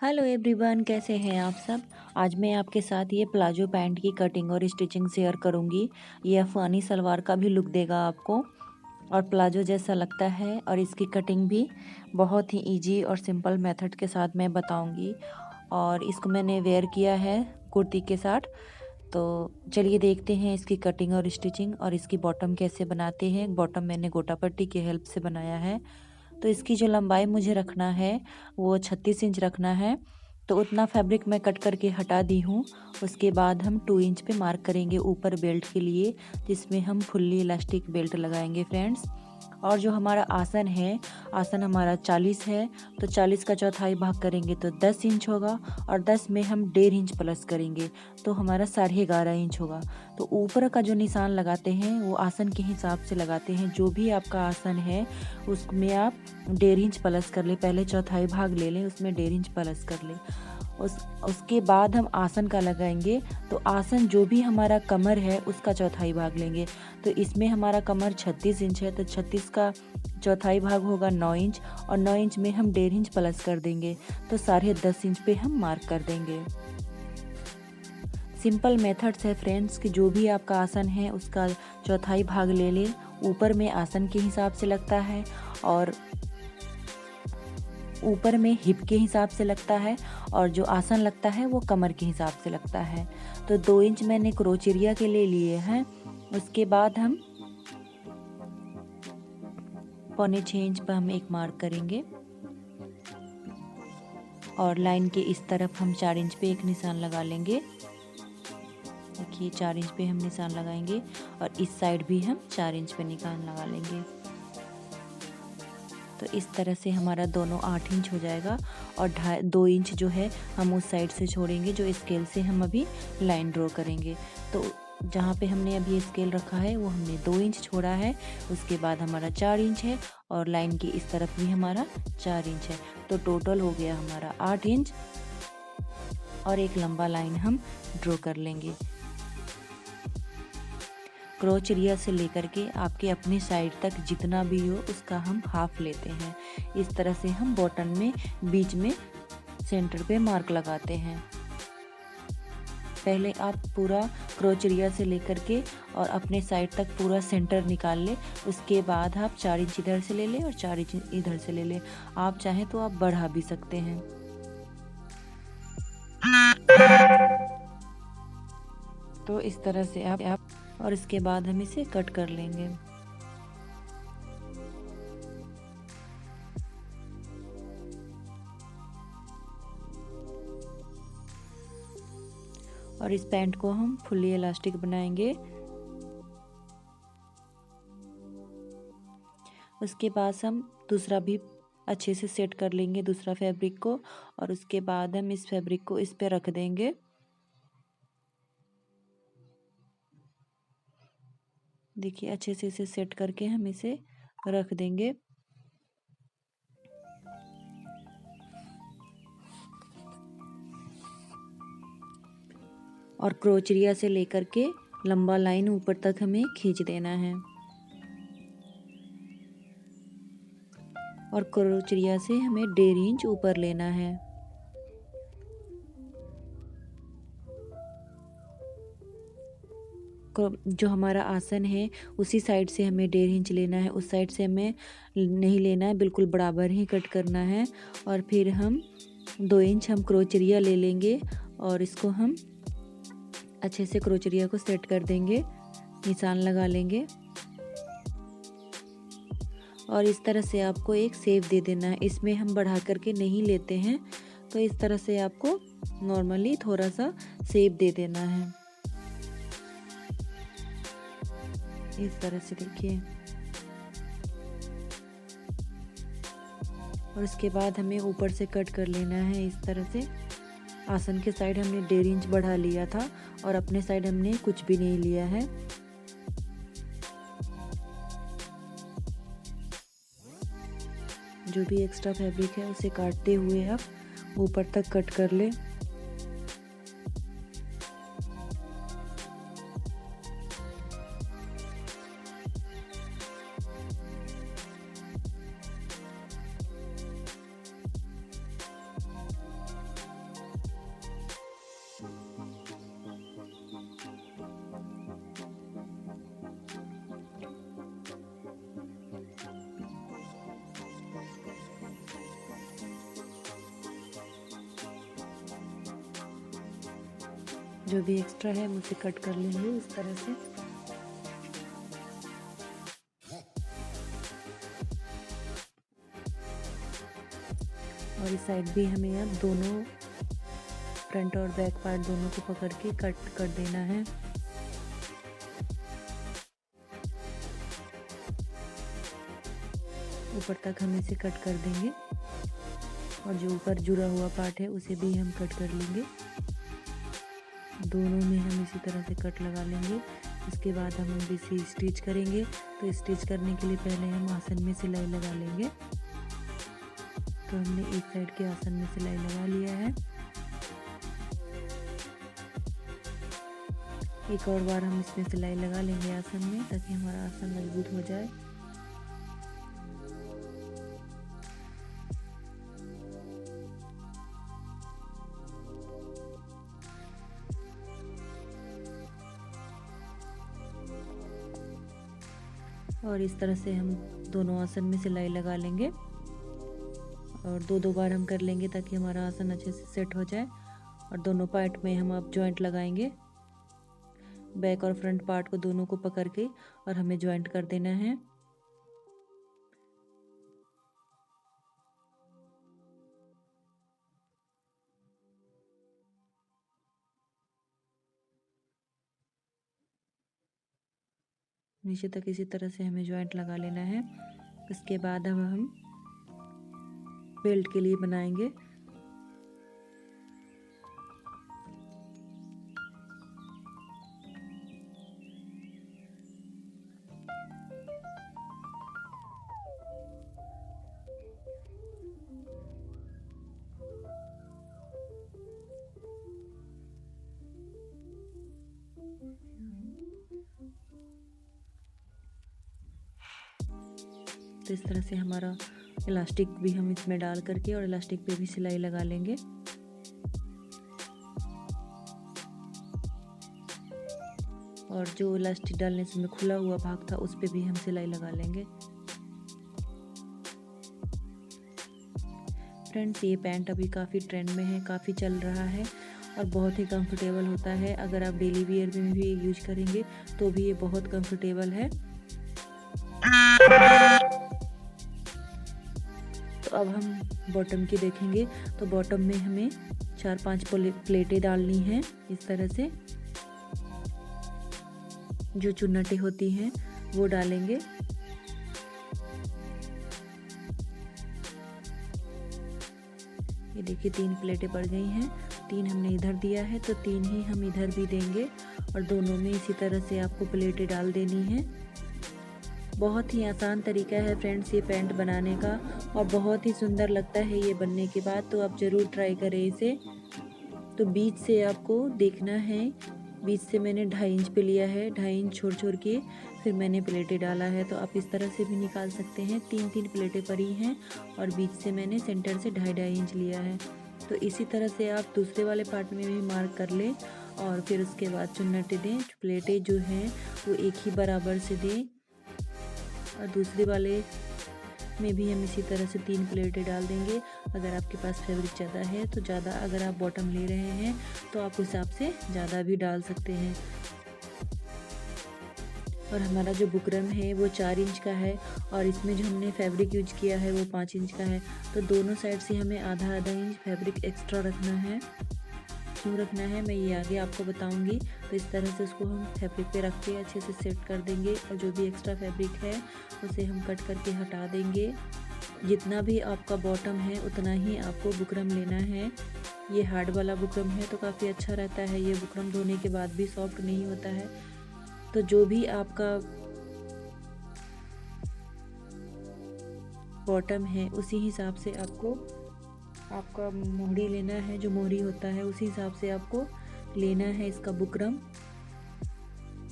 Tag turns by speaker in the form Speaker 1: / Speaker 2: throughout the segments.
Speaker 1: Hello everyone, कैसे हैं आप सब। आज मैं आपके साथ ये प्लाजो पैंट की कटिंग और स्टिचिंग शेयर करूंगी। ये अफगानी सलवार का भी लुक देगा आपको और प्लाजो जैसा लगता है। और इसकी कटिंग भी बहुत ही इजी और सिंपल मेथड के साथ मैं बताऊंगी। और इसको मैंने वेयर किया है कुर्ती के साथ। तो चलिए देखते हैं इसकी कटिंग और स्टिचिंग और इसकी बॉटम कैसे बनाते हैं। बॉटम मैंने गोटा पट्टी की हेल्प से बनाया है। तो इसकी जो लंबाई मुझे रखना है वो 36 इंच रखना है। तो उतना फैब्रिक मैं कट करके हटा दी हूँ। उसके बाद हम 2 इंच पे मार्क करेंगे ऊपर बेल्ट के लिए, जिसमें हम फुल्ली इलास्टिक बेल्ट लगाएंगे फ्रेंड्स। और जो हमारा आसन है, आसन हमारा 40 है, तो 40 का चौथाई भाग करेंगे तो 10 इंच होगा। और 10 में हम 1.5 इंच प्लस करेंगे तो हमारा 11.5 इंच होगा। तो ऊपर का जो निशान लगाते हैं वो आसन के हिसाब से लगाते हैं। जो भी आपका आसन है उसमें आप 1.5 इंच प्लस कर ले। पहले चौथाई भाग ले लें, उसमें 1.5 इंच प्लस कर ले। उसके बाद हम आसन का लगाएंगे। तो आसन जो भी हमारा कमर है उसका चौथाई भाग लेंगे। तो इसमें हमारा कमर 36 इंच है, तो 36 का चौथाई भाग होगा 9 इंच। और 9 इंच में हम 1.5 इंच प्लस कर देंगे तो 10.5 इंच पे हम मार्क कर देंगे। सिंपल मेथड्स है फ्रेंड्स कि जो भी आपका आसन है उसका चौथाई भाग ले ले। ऊपर में आसन के हिसाब से लगता है और ऊपर में हिप के हिसाब से लगता है। और जो आसन लगता है वो कमर के हिसाब से लगता है। तो 2 इंच मैंने क्रोच एरिया के लिए लिए हैं। उसके बाद हम 6.25 इंच पर हम एक मार्क करेंगे। और लाइन के इस तरफ हम 4 इंच पे एक निशान लगा लेंगे। देखिए 4 इंच पे हम निशान लगाएंगे और इस साइड भी हम 4 इंच पे निशान लगा लेंगे। तो इस तरह से हमारा दोनों 8 इंच हो जाएगा। और 2 इंच जो है हम उस साइड से छोड़ेंगे जो स्केल से हम अभी लाइन ड्रॉ करेंगे। तो जहाँ पे हमने अभी स्केल रखा है वो हमने 2 इंच छोड़ा है। उसके बाद हमारा 4 इंच है और लाइन की इस तरफ भी हमारा 4 इंच है। तो टोटल हो गया हमारा 8 इंच। और एक लंबा लाइन हम ड्रॉ कर लेंगे। क्रोच एरिया से लेकर के आपके अपनी साइड तक जितना भी हो उसका हम हाफ लेते हैं। इस तरह से हम बॉटम में बीच में सेंटर पे मार्क लगाते हैं। पहले आप पूरा क्रोच एरिया से लेकर के और अपने साइड तक पूरा सेंटर निकाल ले। उसके बाद आप 4 इंच इधर से ले ले और 4 इंच इधर से ले ले। आप चाहें तो आप बढ़ा भी सकते हैं। तो इस तरह से आप और इसके बाद हम इसे कट कर लेंगे। और इस पैंट को हम फुल्ली इलास्टिक बनाएंगे। उसके बाद हम दूसरा भी अच्छे से सेट कर लेंगे दूसरा फैब्रिक को। और उसके बाद हम इस फैब्रिक को इस पे रख देंगे। देखिए अच्छे से इसे सेट करके हम इसे रख देंगे। और क्रोच एरिया से लेकर के लंबा लाइन ऊपर तक हमें खींच देना है। और क्रोच एरिया से हमें 1.5 इंच ऊपर लेना है। जो हमारा आसन है उसी साइड से हमें 1.5 इंच लेना है। उस साइड से हमें नहीं लेना है, बिल्कुल बराबर ही कट करना है। और फिर हम 2 इंच हम क्रोच एरिया ले लेंगे और इसको हम अच्छे से क्रोच एरिया को सेट कर देंगे, निशान लगा लेंगे। और इस तरह से आपको एक शेप दे देना है। इसमें हम बढ़ा करके नहीं लेते हैं, तो इस तरह से आपको नॉर्मली थोड़ा सा शेप दे देना है। इस तरह से देखिए। और उसके बाद हमें ऊपर से कट कर लेना है इस तरह से। आसन के साइड हमने 1.5 इंच बढ़ा लिया था और अपने साइड हमने कुछ भी नहीं लिया है। जो भी एक्स्ट्रा फैब्रिक है उसे काटते हुए आप ऊपर तक कट कर ले। जो भी एक्स्ट्रा है हम उसे कट कर लेंगे इस तरह से। और इस साइड भी हमें अब दोनों फ्रंट और बैक पार्ट दोनों को पकड़ के कट कर देना है। ऊपर तक हम इसे कट कर देंगे और जो ऊपर जुड़ा हुआ पार्ट है उसे भी हम कट कर लेंगे। दोनों में हम इसी तरह से कट लगा लेंगे। इसके बाद हम इसे स्टिच करेंगे। तो स्टिच करने के लिए पहले हम आसन में सिलाई लगा लेंगे। तो हमने एक साइड के आसन में सिलाई लगा लिया है। एक और बार हम इसमें सिलाई लगा लेंगे आसन में, ताकि हमारा आसन मजबूत हो जाए। और इस तरह से हम दोनों आसन में सिलाई लगा लेंगे और दो बार हम कर लेंगे, ताकि हमारा आसन अच्छे से सेट हो जाए। और दोनों पार्ट में हम अब जॉइंट लगाएंगे। बैक और फ्रंट पार्ट को दोनों को पकड़ के और हमें जॉइंट कर देना है। नीचे तक इसी तरह से हमें जॉइंट लगा लेना है। इसके बाद अब हम बेल्ट के लिए बनाएंगे। तो इस तरह से हमारा इलास्टिक भी हम इसमें डाल करके और इलास्टिक पे भी सिलाई लगा लेंगे। और जो इलास्टिक डालने से खुला हुआ भाग था उस पे भी हम सिलाई लगा लेंगे। फ्रेंड्स, ये पैंट अभी काफ़ी ट्रेंड में है, काफ़ी चल रहा है और बहुत ही कंफर्टेबल होता है। अगर आप डेली वियर में भी यूज करेंगे तो भी ये बहुत कंफर्टेबल है। तो अब हम बॉटम की देखेंगे। तो बॉटम में हमें 4-5 प्लेटें डालनी हैं इस तरह से। जो चुन्नटें होती हैं वो डालेंगे। ये देखिए 3 प्लेटें पड़ गई हैं। 3 हमने इधर दिया है तो 3 ही हम इधर भी देंगे और दोनों में इसी तरह से आपको प्लेटें डाल देनी है। बहुत ही आसान तरीका है फ्रेंड्स ये पैंट बनाने का और बहुत ही सुंदर लगता है ये बनने के बाद। तो आप ज़रूर ट्राई करें इसे। तो बीच से आपको देखना है, बीच से मैंने 2.5 इंच पे लिया है, 2.5 इंच छोड़ के फिर मैंने प्लेटें डाला है। तो आप इस तरह से भी निकाल सकते हैं। 3-3 प्लेटें पड़ी हैं और बीच से मैंने सेंटर से 2.5 इंच लिया है। तो इसी तरह से आप दूसरे वाले पार्ट में भी मार्क कर लें और फिर उसके बाद चुन्नटें दें। प्लेटें जो हैं वो एक ही बराबर से दें और दूसरे वाले में भी हम इसी तरह से 3 प्लेटें डाल देंगे। अगर आपके पास फैब्रिक ज़्यादा है तो ज़्यादा, अगर आप बॉटम ले रहे हैं तो आप उस हिसाब से ज़्यादा भी डाल सकते हैं। और हमारा जो बुकरम है वो 4 इंच का है और इसमें जो हमने फैब्रिक यूज किया है वो 5 इंच का है। तो दोनों साइड से हमें आधा आधा इंच फैब्रिक एक्स्ट्रा रखना है। क्यों रखना है मैं ये आगे आपको बताऊंगी। तो इस तरह से उसको हम फैब्रिक पे रख के अच्छे से सेट कर देंगे और जो भी एक्स्ट्रा फैब्रिक है उसे हम कट करके हटा देंगे। जितना भी आपका बॉटम है उतना ही आपको बुकरम लेना है। ये हार्ड वाला बुकरम है तो काफ़ी अच्छा रहता है। ये बुकरम धोने के बाद भी सॉफ्ट नहीं होता है। तो जो भी आपका बॉटम है उसी हिसाब से आपको आपका मोहरी लेना है। जो मोहरी होता है उसी हिसाब से आपको लेना है इसका बुकरम।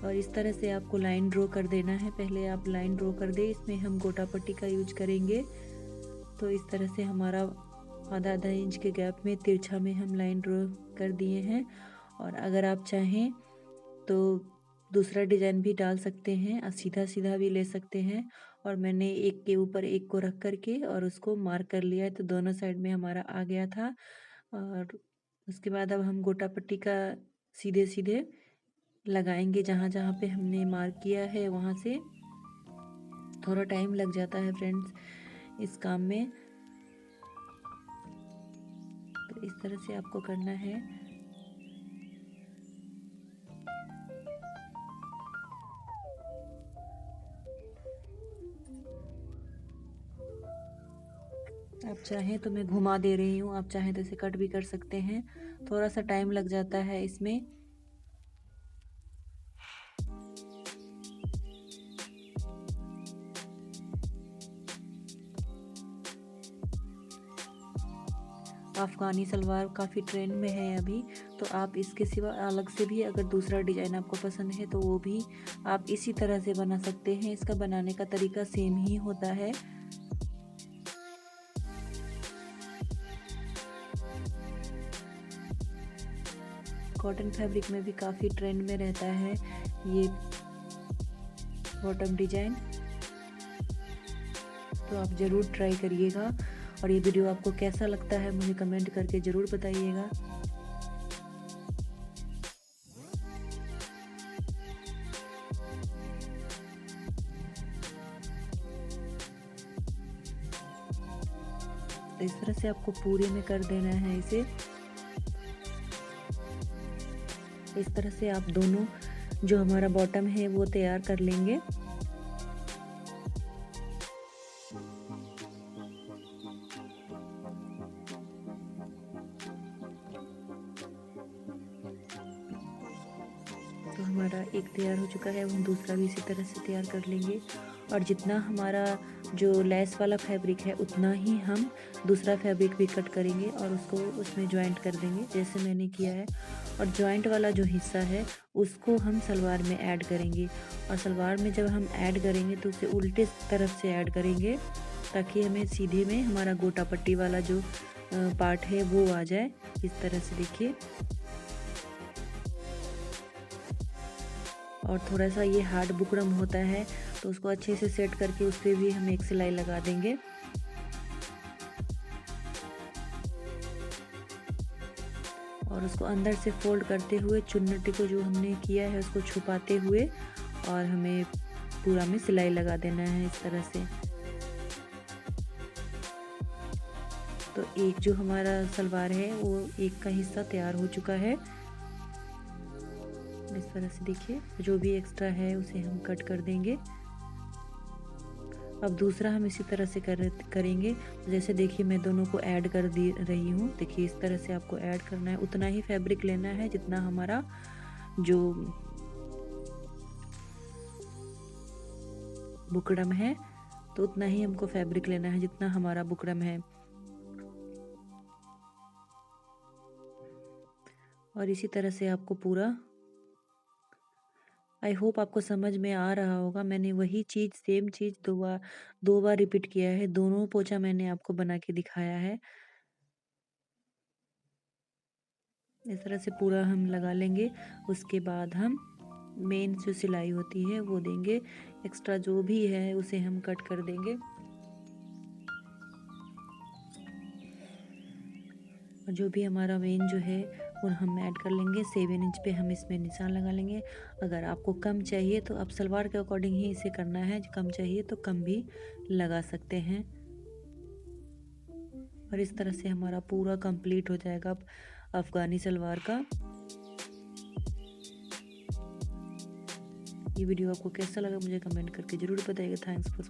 Speaker 1: और इस तरह से आपको लाइन ड्रॉ कर देना है। पहले आप लाइन ड्रॉ कर दे। इसमें हम गोटा पट्टी का यूज करेंगे। तो इस तरह से हमारा आधा आधा इंच के गैप में तिरछा में हम लाइन ड्रॉ कर दिए हैं। और अगर आप चाहें तो दूसरा डिज़ाइन भी डाल सकते हैं और सीधा सीधा भी ले सकते हैं। और मैंने एक के ऊपर एक को रख करके और उसको मार्क कर लिया है, तो दोनों साइड में हमारा आ गया था। और उसके बाद अब हम गोटा पट्टी का सीधे सीधे लगाएंगे जहाँ जहाँ पे हमने मार्क किया है वहाँ से। थोड़ा टाइम लग जाता है फ्रेंड्स इस काम में, तो इस तरह से आपको करना है। आप चाहें तो मैं घुमा दे रही हूँ, आप चाहें तो इसे कट भी कर सकते हैं। थोड़ा सा टाइम लग जाता है इसमें। अफ़गानी सलवार काफ़ी ट्रेंड में है अभी, तो आप इसके सिवा अलग से भी अगर दूसरा डिज़ाइन आपको पसंद है तो वो भी आप इसी तरह से बना सकते हैं। इसका बनाने का तरीका सेम ही होता है। कॉटन फैब्रिक में भी काफ़ी ट्रेंड में रहता है ये बॉटम डिजाइन, तो आप ज़रूर ट्राई करिएगा। और ये वीडियो आपको कैसा लगता है मुझे कमेंट करके ज़रूर बताइएगा। तो इस तरह से आपको पूरे में कर देना है इसे। इस तरह से आप दोनों जो हमारा बॉटम है वो तैयार कर लेंगे। तो हमारा एक तैयार हो चुका है, हम दूसरा भी इसी तरह से तैयार कर लेंगे। और जितना हमारा जो लेस वाला फैब्रिक है उतना ही हम दूसरा फैब्रिक भी कट करेंगे और उसको उसमें ज्वाइंट कर देंगे जैसे मैंने किया है। और ज्वाइंट वाला जो हिस्सा है उसको हम सलवार में ऐड करेंगे, और सलवार में जब हम ऐड करेंगे तो उसे उल्टे तरफ से ऐड करेंगे ताकि हमें सीधे में हमारा गोटा पट्टी वाला जो पार्ट है वो आ जाए। इस तरह से देखिए। और थोड़ा सा ये हार्ड बुकरम होता है तो उसको अच्छे से सेट करके उस पर भी हम एक सिलाई लगा देंगे। और उसको अंदर से फोल्ड करते हुए चुन्नटी को जो हमने किया है उसको छुपाते हुए और हमें पूरा में सिलाई लगा देना है इस तरह से। तो एक जो हमारा सलवार है वो एक का हिस्सा तैयार हो चुका है। इस तरह से देखिए, जो भी एक्स्ट्रा है उसे हम कट कर देंगे। अब दूसरा हम इसी तरह से करेंगे। जैसे देखिए मैं दोनों को ऐड कर दे रही हूँ। देखिए इस तरह से आपको ऐड करना है, उतना ही फैब्रिक लेना है जितना हमारा जो बुकरम है, तो उतना ही हमको फैब्रिक लेना है जितना हमारा बुकरम है। और इसी तरह से आपको पूरा, आई होप आपको समझ में आ रहा होगा। मैंने वही चीज़ सेम चीज़ दो बार रिपीट किया है। दोनों पोंछा मैंने आपको बना के दिखाया है। इस तरह से पूरा हम लगा लेंगे। उसके बाद हम मेन जो सिलाई होती है वो देंगे। एक्स्ट्रा जो भी है उसे हम कट कर देंगे। और जो भी हमारा मेन जो है वो हम ऐड कर लेंगे। 7 इंच पे हम इसमें निशान लगा लेंगे। अगर आपको कम चाहिए तो आप सलवार के अकॉर्डिंग ही इसे करना है, कम चाहिए तो कम भी लगा सकते हैं। और इस तरह से हमारा पूरा कंप्लीट हो जाएगा अफ़गानी सलवार का। ये वीडियो आपको कैसा लगा मुझे कमेंट करके ज़रूर बताइएगा। Thanks for